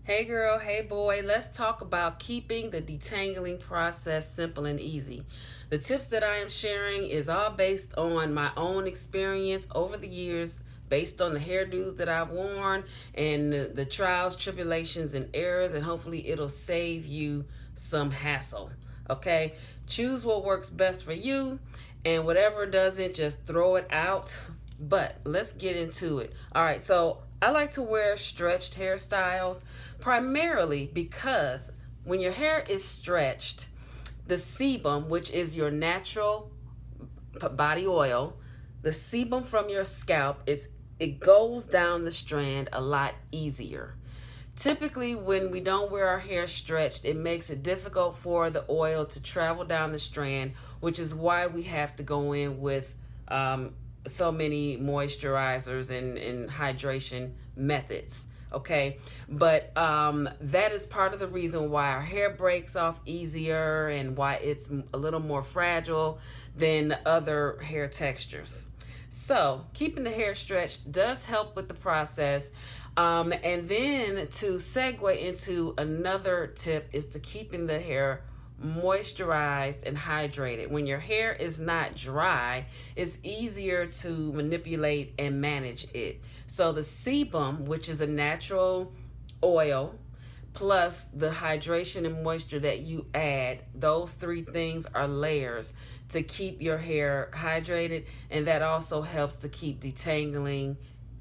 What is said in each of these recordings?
Hey girl, hey boy, let's talk about keeping the detangling process simple and easy. The tips that I am sharing is all based on my own experience over the years, based on the hairdos that I've worn and the trials, tribulations, and errors, and hopefully it'll save you some hassle. Okay, choose what works best for you, and whatever doesn't, just throw it out. But let's get into it. All right, so I like to wear stretched hairstyles primarily because when your hair is stretched, the sebum, which is your natural body oil, the sebum from your scalp, it goes down the strand a lot easier. Typically, when we don't wear our hair stretched, it makes it difficult for the oil to travel down the strand, which is why we have to go in with so many moisturizers and hydration methods. Okay, but that is part of the reason why our hair breaks off easier and why it's a little more fragile than other hair textures. So, keeping the hair stretched does help with the process. And then to segue into another tip is to keeping the hair moisturized and hydrated. When your hair is not dry, it's easier to manipulate and manage it. So the sebum, which is a natural oil, plus the hydration and moisture that you add, those three things are layers to keep your hair hydrated, and that also helps to keep detangling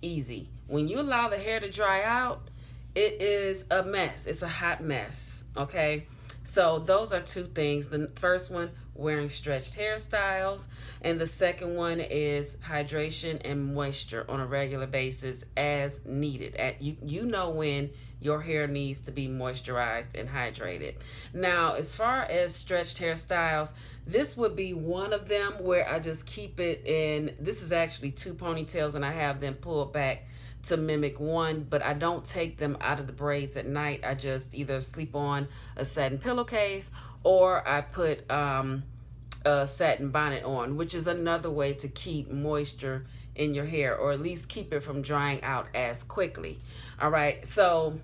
easy. When you allow the hair to dry out, it is a mess. It's a hot mess, okay? So those are two things. The first one, wearing stretched hairstyles, and the second one is hydration and moisture on a regular basis as needed. You know when your hair needs to be moisturized and hydrated. Now, as far as stretched hairstyles, this would be one of them where I just keep it in. This is actually two ponytails, and I have them pulled back to mimic one, but I don't take them out of the braids at night. I just either sleep on a satin pillowcase or I put a satin bonnet on, which is another way to keep moisture in your hair, or at least keep it from drying out as quickly. All right, so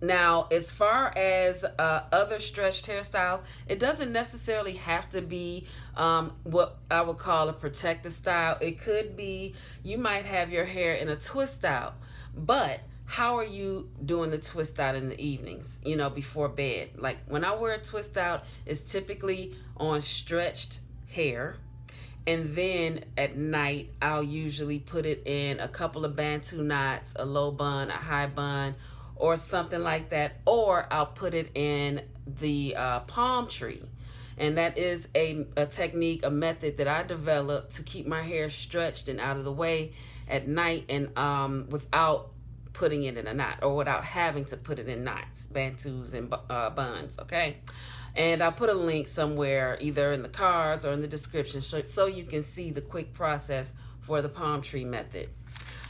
now, as far as other stretched hairstyles, it doesn't necessarily have to be what I would call a protective style. It could be you might have your hair in a twist out, but how are you doing the twist out in the evenings, before bed? Like when I wear a twist out, it's typically on stretched hair. And then at night, I'll usually put it in a couple of Bantu knots, a low bun, a high bun, or something like that, or I'll put it in the palm tree. And that is a technique, a method that I developed to keep my hair stretched and out of the way at night, and without putting it in a knot, or without having to put it in knots, bantus and buns, okay? And I'll put a link somewhere, either in the cards or in the description, so you can see the quick process for the palm tree method.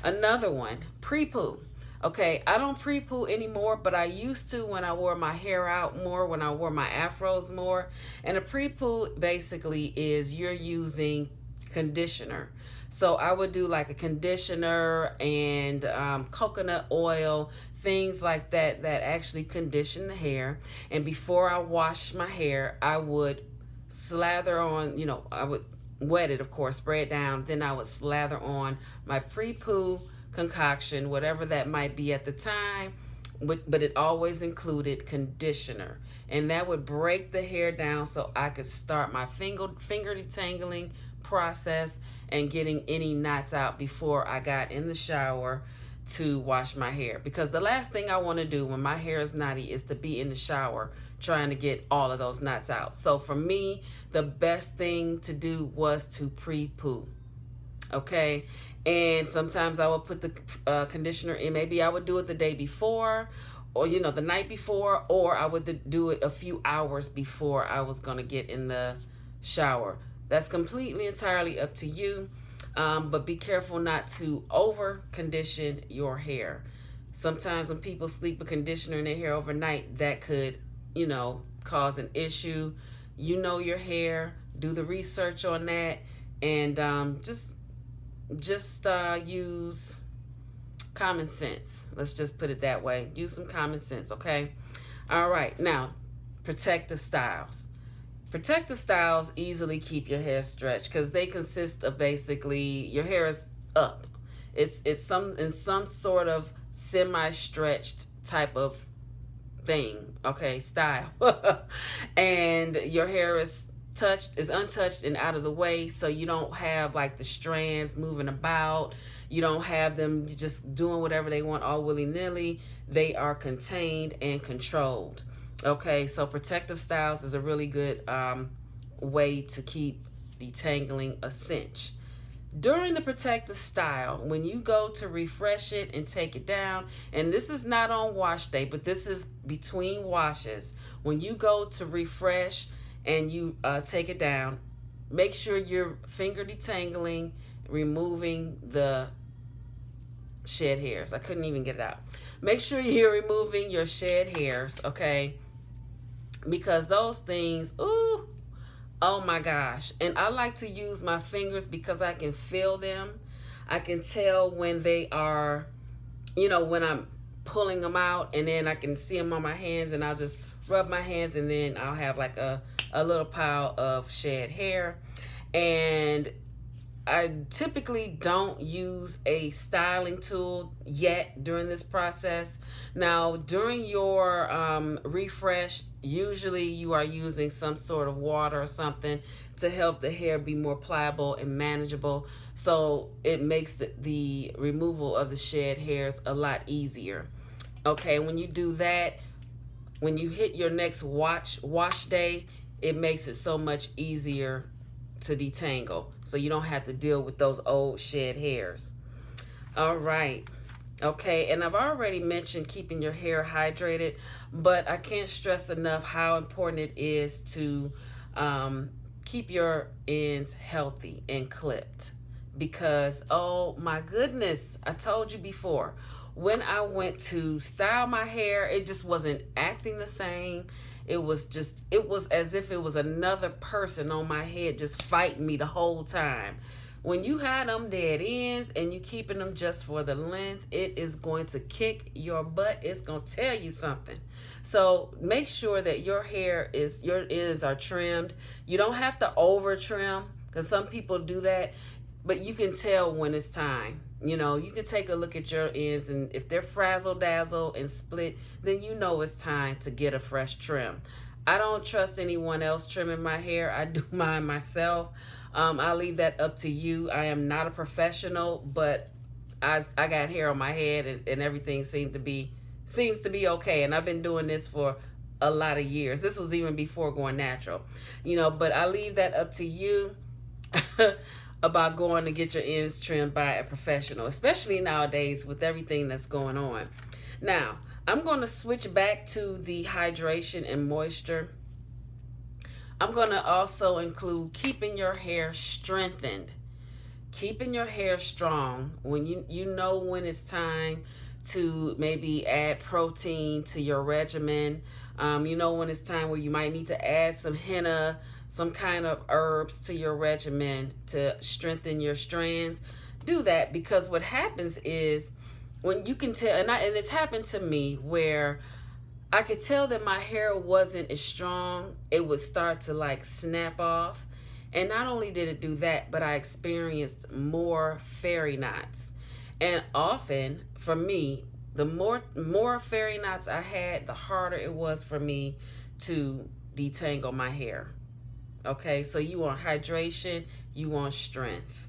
Another one, pre-poo. Okay, I don't pre-poo anymore, but I used to when I wore my hair out more, when I wore my afros more. And a pre-poo basically is you're using conditioner. So I would do like a conditioner and coconut oil, things like that actually condition the hair. And before I wash my hair, I would slather on, I would wet it, of course, spray it down. Then I would slather on my pre-poo concoction, whatever that might be at the time, but it always included conditioner, and that would break the hair down so I could start my finger detangling process and getting any knots out before I got in the shower to wash my hair. Because the last thing I want to do when my hair is knotty is to be in the shower trying to get all of those knots out. So for me, the best thing to do was to pre-poo. Okay, and sometimes I would put the conditioner in. Maybe I would do it the day before, or the night before, or I would do it a few hours before I was going to get in the shower. That's completely entirely up to you, but be careful not to over condition your hair. Sometimes when people sleep with conditioner in their hair overnight, that could cause an issue. Your hair, do the research on that, and just use common sense. Let's just put it that way. Use some common sense, okay? All right, now, protective styles. Protective styles easily keep your hair stretched because they consist of basically your hair is up. It's in some sort of semi-stretched type of thing, okay, style. And your hair is untouched and out of the way, so you don't have like the strands moving about. You don't have them just doing whatever they want all willy-nilly. They are contained and controlled. Okay, so protective styles is a really good way to keep detangling a cinch. During the protective style, when you go to refresh it and take it down, and this is not on wash day, but this is between washes, when you go to refresh and you take it down, make sure you're finger detangling, removing the shed hairs. I couldn't even get it out. Make sure you're removing your shed hairs, okay? Because those things, ooh, oh my gosh. And I like to use my fingers because I can feel them. I can tell when they are, when I'm pulling them out, and then I can see them on my hands, and I'll just rub my hands, and then I'll have like a little pile of shed hair. And I typically don't use a styling tool yet during this process. Now, during your refresh, usually you are using some sort of water or something to help the hair be more pliable and manageable. So it makes the removal of the shed hairs a lot easier. Okay, when you do that, when you hit your next wash day, it makes it so much easier to detangle, so you don't have to deal with those old shed hairs. All right, okay, and I've already mentioned keeping your hair hydrated, but I can't stress enough how important it is to keep your ends healthy and clipped, because oh my goodness, I told you before, when I went to style my hair, it just wasn't acting the same. It was as if it was another person on my head just fighting me the whole time. When you had them dead ends and you keeping them just for the length, it is going to kick your butt. It's going to tell you something. So make sure that your ends are trimmed. You don't have to over trim, because some people do that, but you can tell when it's time. You can take a look at your ends, and if they're frazzle-dazzle and split, then you know it's time to get a fresh trim. I don't trust anyone else trimming my hair. I do mine myself. I'll leave that up to you. I am not a professional, but I got hair on my head, and everything seems to be okay. And I've been doing this for a lot of years. This was even before going natural. But I leave that up to you. About going to get your ends trimmed by a professional, especially nowadays with everything that's going on. Now, I'm going to switch back to the hydration and moisture. I'm going to also include keeping your hair strengthened, keeping your hair strong. When you know when it's time to maybe add protein to your regimen. When it's time where you might need to add some henna, some kind of herbs to your regimen to strengthen your strands. Do that, because what happens is when you can tell, and it's happened to me where I could tell that my hair wasn't as strong, it would start to like snap off. And not only did it do that, but I experienced more fairy knots. And often for me, the more fairy knots I had, the harder it was for me to detangle my hair. Okay, so you want hydration, you want strength.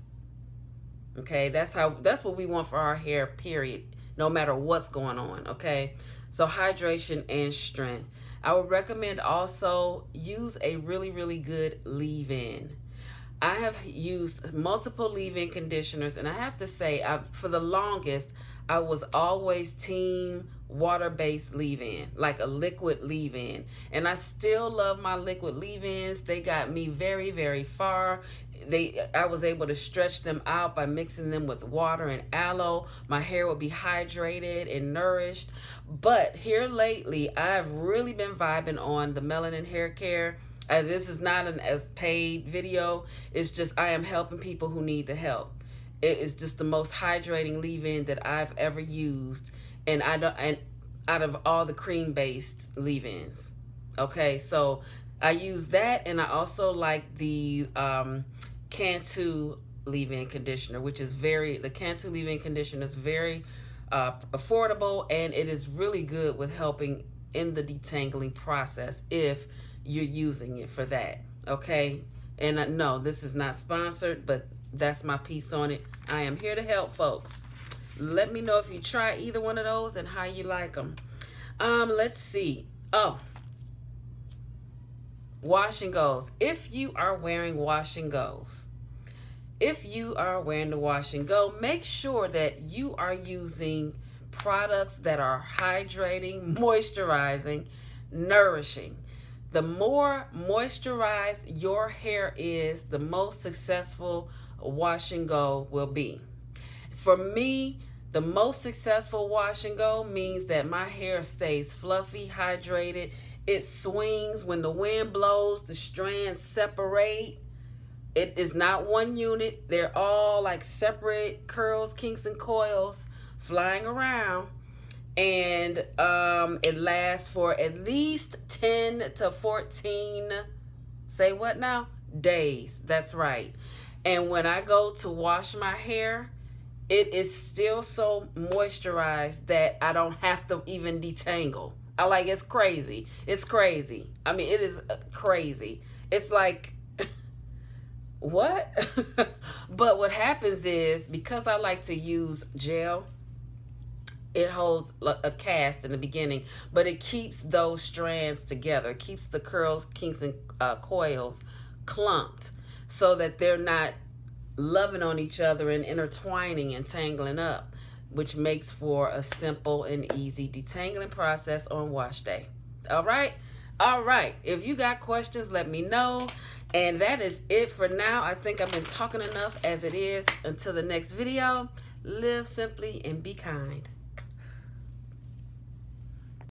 Okay, that's what we want for our hair, period, no matter what's going on. Okay, so hydration and strength. I would recommend also use a really, really good leave-in. I have used multiple leave-in conditioners, and I have to say, for the longest, I was always team water-based leave-in, like a liquid leave-in. And I still love my liquid leave-ins. They got me very, very far. I was able to stretch them out by mixing them with water and aloe. My hair would be hydrated and nourished. But here lately, I've really been vibing on the melanin hair care. This is not an as paid video. It's just I am helping people who need the help. It is just the most hydrating leave-in that I've ever used, and out of all the cream-based leave-ins. Okay, so I use that, and I also like the Cantu leave-in conditioner, which is the Cantu leave-in conditioner is very affordable, and it is really good with helping in the detangling process if you're using it for that. Okay, and no, this is not sponsored, but that's my piece on it. I am here to help folks. Let me know if you try either one of those and how you like them. Let's see. Oh, wash and goes. If you are wearing wash and goes, if you are wearing the wash and go, make sure that you are using products that are hydrating, moisturizing, nourishing. The more moisturized your hair is, the most successful wash and go will be. For me, the most successful wash and go means that my hair stays fluffy, hydrated. It swings when the wind blows, the strands separate. It is not one unit. They're all like separate curls, kinks, and coils flying around. And it lasts for at least 10 to 14, say what now? Days. That's right. And when I go to wash my hair, it is still so moisturized that I don't have to even detangle. It's crazy. It's crazy. I mean, it is crazy. It's like, what? But what happens is, because I like to use gel, it holds a cast in the beginning, but it keeps those strands together. It keeps the curls, kinks, and coils clumped so that they're not loving on each other and intertwining and tangling up, which makes for a simple and easy detangling process on wash day. All right? All right. If you got questions, let me know. And that is it for now. I think I've been talking enough as it is. Until the next video, live simply and be kind.